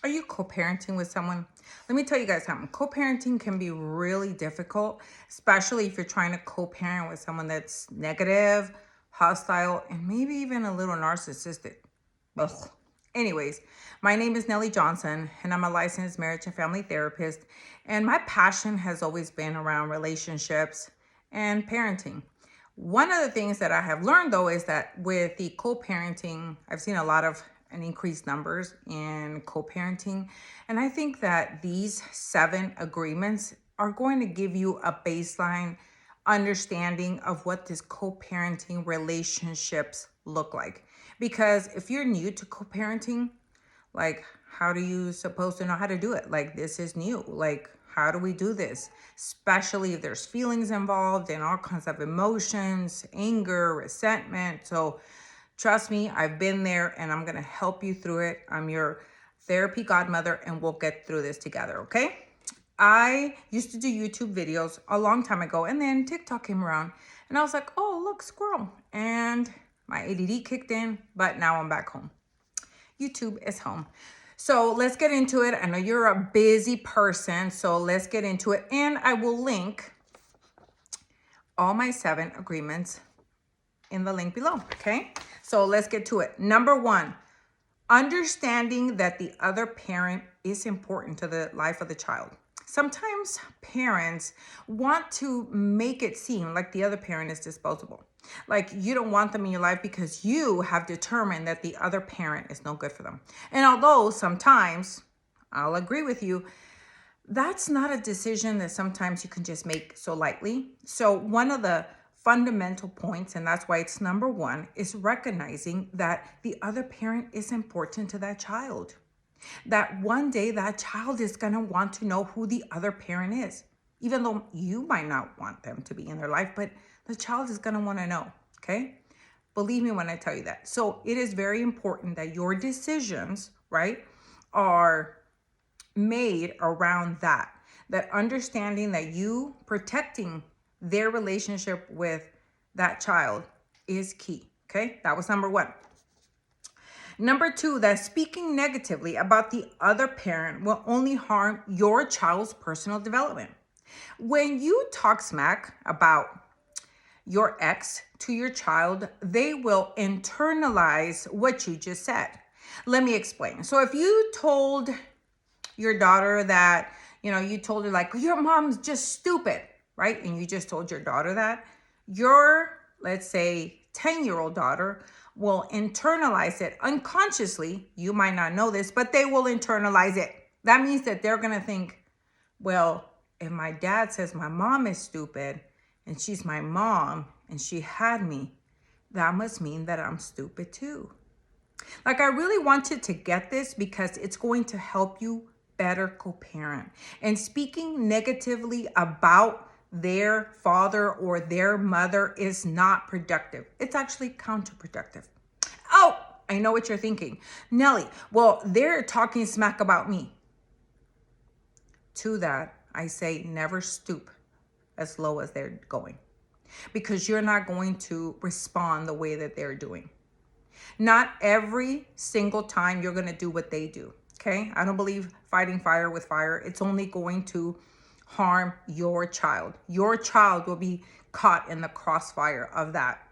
Are you co-parenting with someone? Let me tell you guys something. Co-parenting can be really difficult, especially if you're trying to co-parent with someone that's negative, hostile, and maybe even a little narcissistic. Ugh. Anyways, my name is Nellie Johnson, and I'm a licensed marriage and family therapist. And my passion has always been around relationships and parenting. One of the things that I have learned though is that with the co-parenting, I've seen a lot of an increased numbers in co-parenting. And I think that these 7 agreements are going to give you a baseline understanding of what this co-parenting relationships look like. Because if you're new to co-parenting, like, how do you supposed to know how to do it? Like, this is new. Like, how do we do this? Especially if there's feelings involved and all kinds of emotions, anger, resentment. So trust me, I've been there and I'm going to help you through it. I'm your therapy godmother and we'll get through this together, okay? I used to do YouTube videos a long time ago and then TikTok came around and I was like, oh, look, squirrel. And my ADD kicked in, but now I'm back home. YouTube is home. So let's get into it. I know you're a busy person, so let's get into it. And I will link all my 7 agreements in the link below, okay? So let's get to it. Number 1, understanding that the other parent is important to the life of the child. Sometimes parents want to make it seem like the other parent is disposable. Like you don't want them in your life because you have determined that the other parent is no good for them. And although sometimes I'll agree with you, that's not a decision that sometimes you can just make so lightly. So one of the fundamental points, and that's why it's number 1, is recognizing that the other parent is important to that child. That one day that child is going to want to know who the other parent is, even though you might not want them to be in their life, but the child is going to want to know, okay? Believe me when I tell you that. So it is very important that your decisions, right, are made around that understanding that you protecting their relationship with that child is key. Okay, that was number 1. Number 2, that speaking negatively about the other parent will only harm your child's personal development. When you talk smack about your ex to your child, they will internalize what you just said. Let me explain. So if you told your daughter that, you told her like, your mom's just stupid, right? And you just told your daughter that, your, let's say, 10-year-old daughter will internalize it unconsciously. You might not know this, but they will internalize it. That means that they're going to think, well, if my dad says my mom is stupid and she's my mom and she had me, that must mean that I'm stupid too. Like, I really want you to get this because it's going to help you better co-parent. And speaking negatively about their father or their mother is not productive. It's actually counterproductive. Oh, I know what you're thinking. Nellie, well, they're talking smack about me. To that, I say never stoop as low as they're going, because you're not going to respond the way that they're doing. Not every single time you're going to do what they do. Okay. I don't believe fighting fire with fire. It's only going to harm your child. Your child will be caught in the crossfire of that.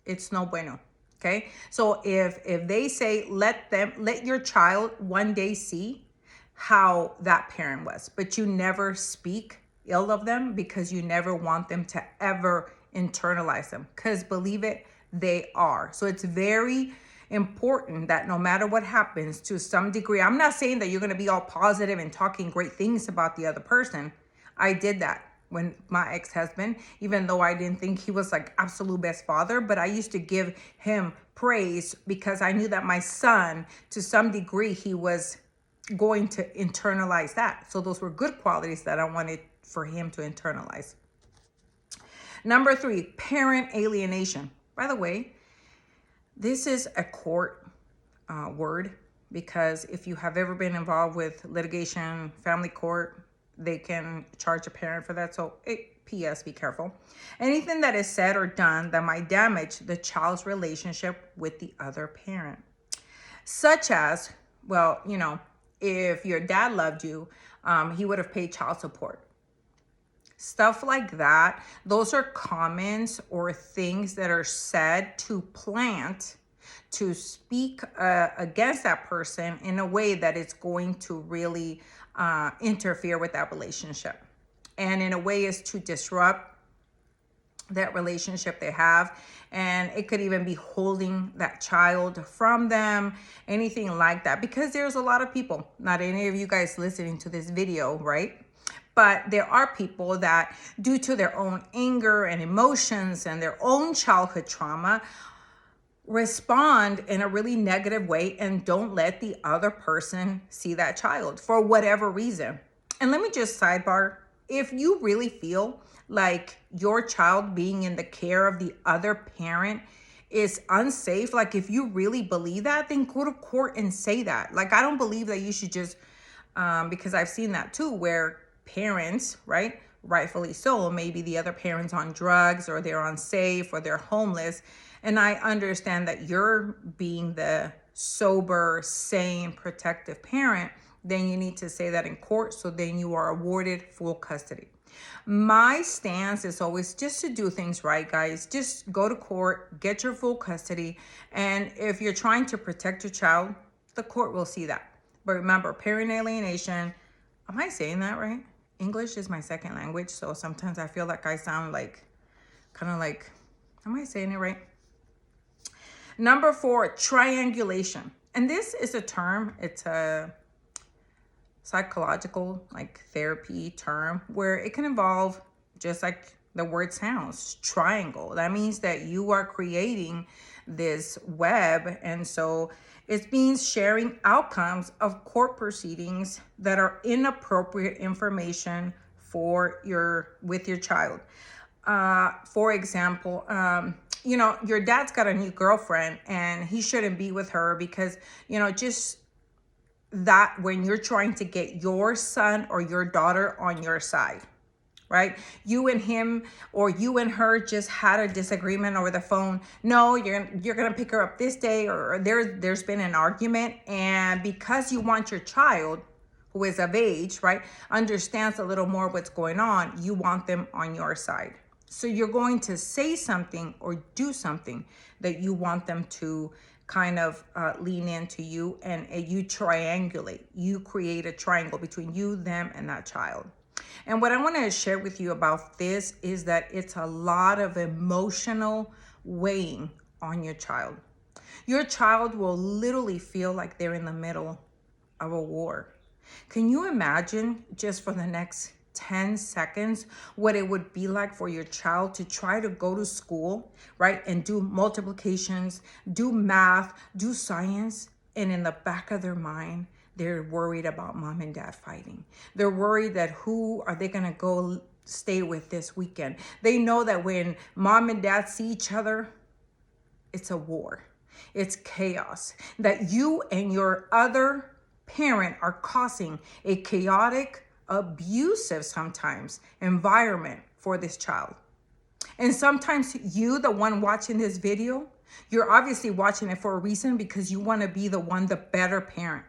It's no bueno. Okay. So if they say, let your child one day see how that parent was, but you never speak ill of them because you never want them to ever internalize them, because believe it, they are. So it's very important that no matter what happens, to some degree, I'm not saying that you're going to be all positive and talking great things about the other person. I did that when my ex-husband, even though I didn't think he was like absolute best father, but I used to give him praise because I knew that my son, to some degree, he was going to internalize that. So those were good qualities that I wanted for him to internalize. Number 3, parent alienation. By the way, this is a court word, because if you have ever been involved with litigation, family court, they can charge a parent for that. So P.S. be careful. Anything that is said or done that might damage the child's relationship with the other parent. Such as, well, if your dad loved you, he would have paid child support. Stuff like that. Those are comments or things that are said to plant, to speak against that person in a way that it's going to really interfere with that relationship. And in a way is to disrupt that relationship they have. And it could even be holding that child from them, anything like that. Because there's a lot of people, not any of you guys listening to this video, right? But there are people that, due to their own anger and emotions and their own childhood trauma, respond in a really negative way and don't let the other person see that child for whatever reason. And let me just sidebar, if you really feel like your child being in the care of the other parent is unsafe, like if you really believe that, then go to court and say that. Like, I don't believe that you should just, because I've seen that too, where parents, right, rightfully so, maybe the other parent's on drugs or they're unsafe or they're homeless. And I understand that you're being the sober, sane, protective parent, then you need to say that in court, so then you are awarded full custody. My stance is always just to do things right, guys. Just go to court, get your full custody. And if you're trying to protect your child, the court will see that. But remember, parent alienation, am I saying that right? English is my second language, so sometimes I feel like I sound like, kind of like, am I saying it right? Number 4, triangulation. And this is a term, it's a psychological, like, therapy term where it can involve, just like the word sounds, triangle. That means that you are creating this web. And so it means sharing outcomes of court proceedings that are inappropriate information with your child. For example, your dad's got a new girlfriend and he shouldn't be with her because, just that when you're trying to get your son or your daughter on your side, right? You and him or you and her just had a disagreement over the phone. No, you're gonna pick her up this day, or there's been an argument, and because you want your child, who is of age, right, understands a little more what's going on, you want them on your side. So you're going to say something or do something that you want them to kind of lean into you, and you triangulate. You create a triangle between you, them, and that child. And what I want to share with you about this is that it's a lot of emotional weighing on your child. Your child will literally feel like they're in the middle of a war. Can you imagine, just for the next 10 seconds, what it would be like for your child to try to go to school, right, and do multiplications, do math, do science, and in the back of their mind, they're worried about mom and dad fighting. They're worried that who are they going to go stay with this weekend. They know that when mom and dad see each other, it's a war. It's chaos. That you and your other parent are causing a chaotic, abusive sometimes environment for this child. And sometimes you, the one watching this video, you're obviously watching it for a reason, because you want to be the one, the better parent,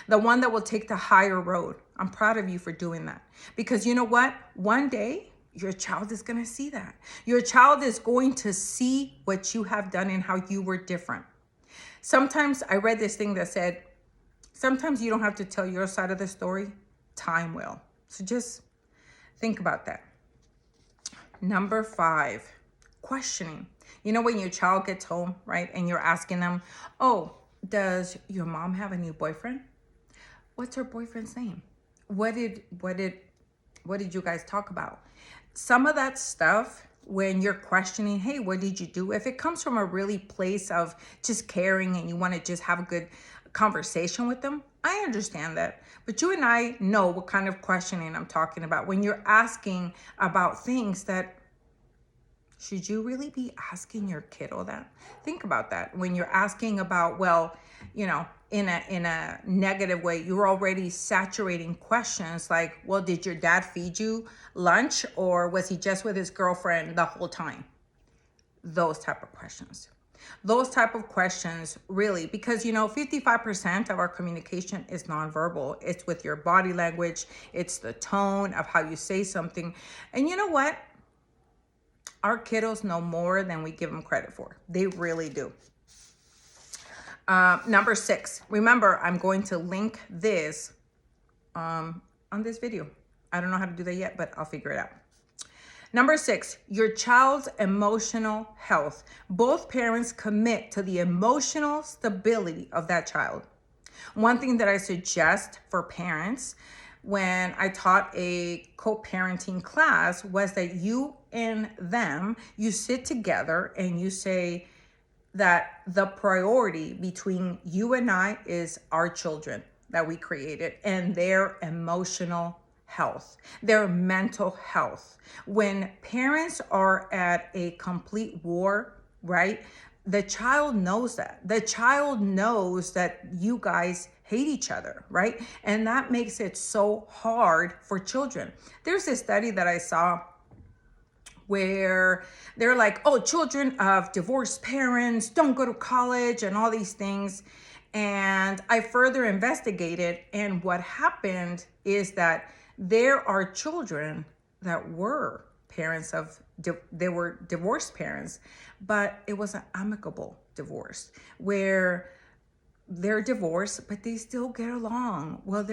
the one that will take the higher road. I'm proud of you for doing that, because you know what? One day your child is going to see that. Your child is going to see what you have done and how you were different. Sometimes I read this thing that said, sometimes you don't have to tell your side of the story. Time will. So just think about that. Number 5, questioning. When your child gets home, right, and you're asking them, oh, does your mom have a new boyfriend? What's her boyfriend's name? What did you guys talk about? Some of that stuff, when you're questioning, hey, what did you do? If it comes from a really place of just caring and you want to just have a good conversation with them, I understand that. But you and I know what kind of questioning I'm talking about. When you're asking about things that, should you really be asking your kiddo that? Think about that. When you're asking about, well, in a negative way, you're already saturating questions like, well, did your dad feed you lunch, or was he just with his girlfriend the whole time? Those type of questions. Those type of questions, really, because 55% of our communication is nonverbal. It's with your body language, it's the tone of how you say something. And you know what? Our kiddos know more than we give them credit for. They really do. Number 6, remember, I'm going to link this on this video. I don't know how to do that yet, but I'll figure it out. Number 6, your child's emotional health. Both parents commit to the emotional stability of that child. One thing that I suggest for parents when I taught a co-parenting class was that you and them, you sit together and you say that the priority between you and I is our children that we created and their emotional health, their mental health. When parents are at a complete war, right? The child knows that. The child knows that you guys hate each other, right? And that makes it so hard for children. There's this study that I saw where they're like, oh, children of divorced parents don't go to college and all these things. And I further investigated, and what happened is that there are children that were parents of, they were divorced parents, but it was an amicable divorce where they're divorced, but they still get along. Well,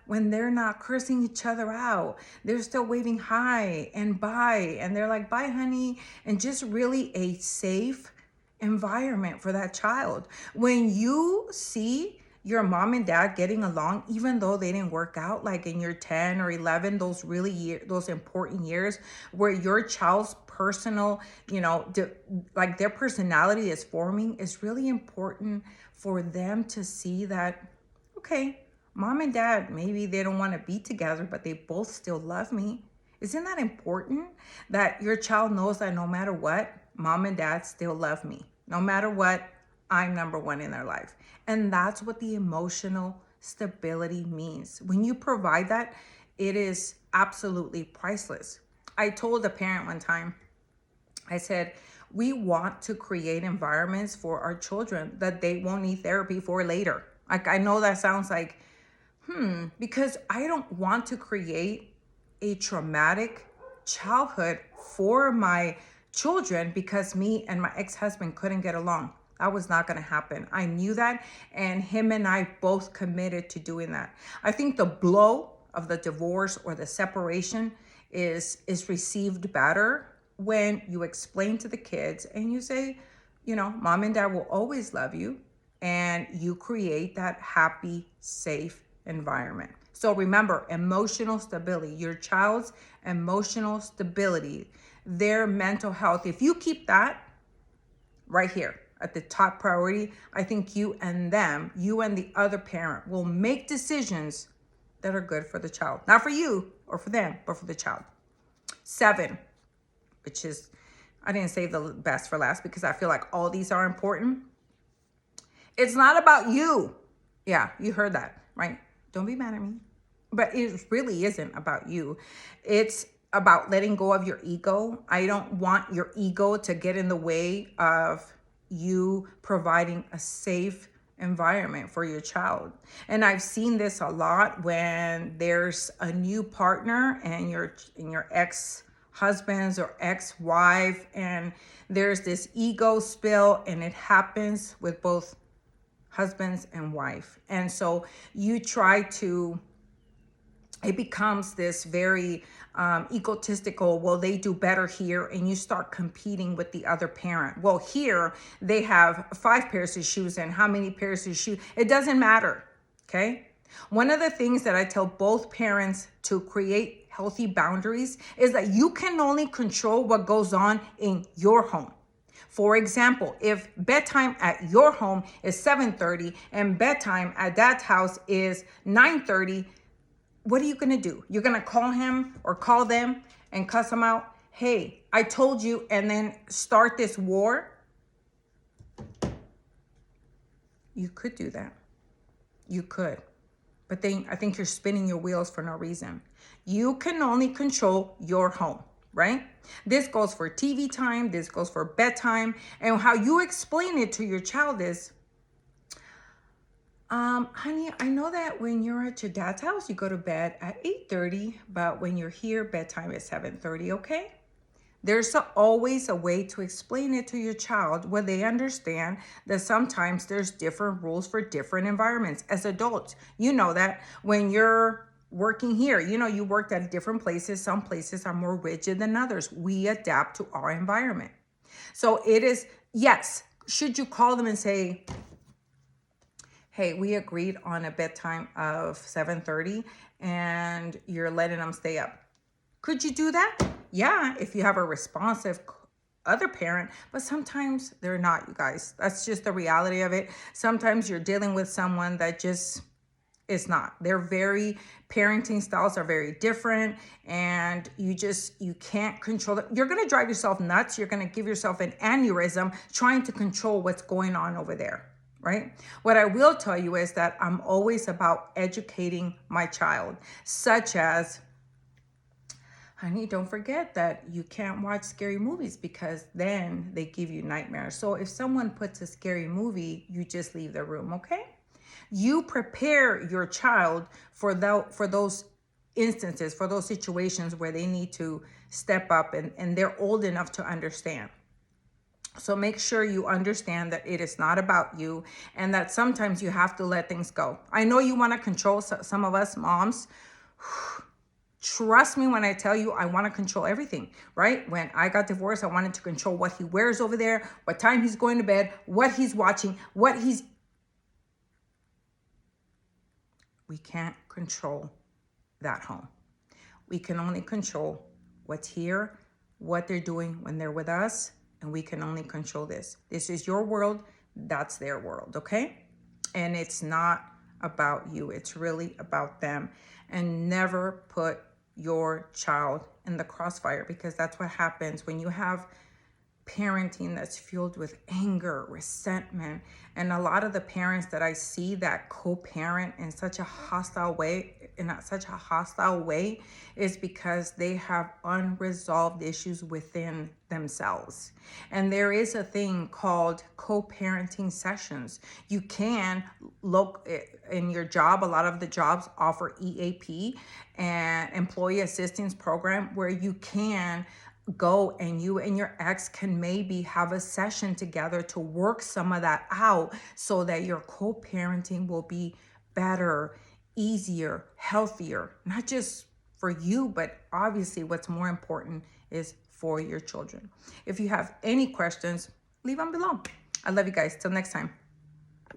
when they're not cursing each other out, they're still waving hi and bye. And they're like, bye, honey. And just really a safe environment for that child. When you see your mom and dad getting along, even though they didn't work out, like in year 10 or 11, those important years where your child's personal, like their personality is forming, is really important for them to see that, okay, mom and dad, maybe they don't want to be together, but they both still love me. Isn't that important that your child knows that no matter what, mom and dad still love me? No matter what, I'm number one in their life. And that's what the emotional stability means. When you provide that, it is absolutely priceless. I told a parent one time, I said, we want to create environments for our children that they won't need therapy for later. Like, I know that sounds like, because I don't want to create a traumatic childhood for my children because me and my ex-husband couldn't get along. That was not going to happen. I knew that, and him and I both committed to doing that. I think the blow of the divorce or the separation is received better when you explain to the kids and you say, mom and dad will always love you, and you create that happy, safe environment. So remember, emotional stability, your child's emotional stability, their mental health. If you keep that right here at the top priority, I think you and the other parent will make decisions that are good for the child. Not for you or for them, but for the child. 7, which is, I didn't save the best for last because I feel like all these are important. It's not about you. Yeah, you heard that, right? Don't be mad at me. But it really isn't about you. It's about letting go of your ego. I don't want your ego to get in the way of you providing a safe environment for your child. And I've seen this a lot when there's a new partner and your ex-husband's or ex-wife, and there's this ego spill, and it happens with both husbands and wife. And so you try to, it becomes this very egotistical, well, they do better here, and you start competing with the other parent. Well, here they have 5 pairs of shoes, and how many pairs of shoes? It doesn't matter, okay? One of the things that I tell both parents to create healthy boundaries is that you can only control what goes on in your home. For example, if bedtime at your home is 7:30 and bedtime at that house is 9:30, what are you going to do? You're going to call him or call them and cuss them out? Hey, I told you, and then start this war? You could do that. You could. But then I think you're spinning your wheels for no reason. You can only control your home. right? This goes for TV time, this goes for bedtime, and how you explain it to your child is, honey, I know that when you're at your dad's house, you go to bed at 8:30, but when you're here, bedtime is 7:30, okay? There's always a way to explain it to your child where they understand that sometimes there's different rules for different environments. As adults, you know that when you're working here, you worked at different places. Some places are more rigid than others. We adapt to our environment. So it is, yes, should you call them and say, hey, we agreed on a bedtime of 7:30 and you're letting them stay up. Could you do that? Yeah, if you have a responsive other parent, but sometimes they're not, you guys. That's just the reality of it. Sometimes you're dealing with someone that just is not. They're very, parenting styles are very different, and you can't control it. You're going to drive yourself nuts. You're going to give yourself an aneurysm trying to control what's going on over there. Right? What I will tell you is that I'm always about educating my child, such as, honey, don't forget that you can't watch scary movies because then they give you nightmares. So if someone puts a scary movie, you just leave the room, okay? You prepare your child for those instances, for those situations where they need to step up and they're old enough to understand. So make sure you understand that it is not about you and that sometimes you have to let things go. I know you want to control some of us moms. Trust me when I tell you, I want to control everything, right? When I got divorced, I wanted to control what he wears over there, what time he's going to bed, what he's watching, we can't control that home. We can only control what's here, what they're doing when they're with us, and we can only control this. This is your world, that's their world, okay? And it's not about you, it's really about them. And never put your child in the crossfire, because that's what happens when you have parenting that's fueled with anger, resentment. And a lot of the parents that I see that co-parent in such a hostile way, is because they have unresolved issues within themselves. And there is a thing called co-parenting sessions. You can look in your job. A lot of the jobs offer EAP, and employee assistance program, where you can go and you and your ex can maybe have a session together to work some of that out so that your co-parenting will be better, easier, healthier, not just for you, but obviously what's more important is for your children. If you have any questions, leave them below. I love you guys. Till next time.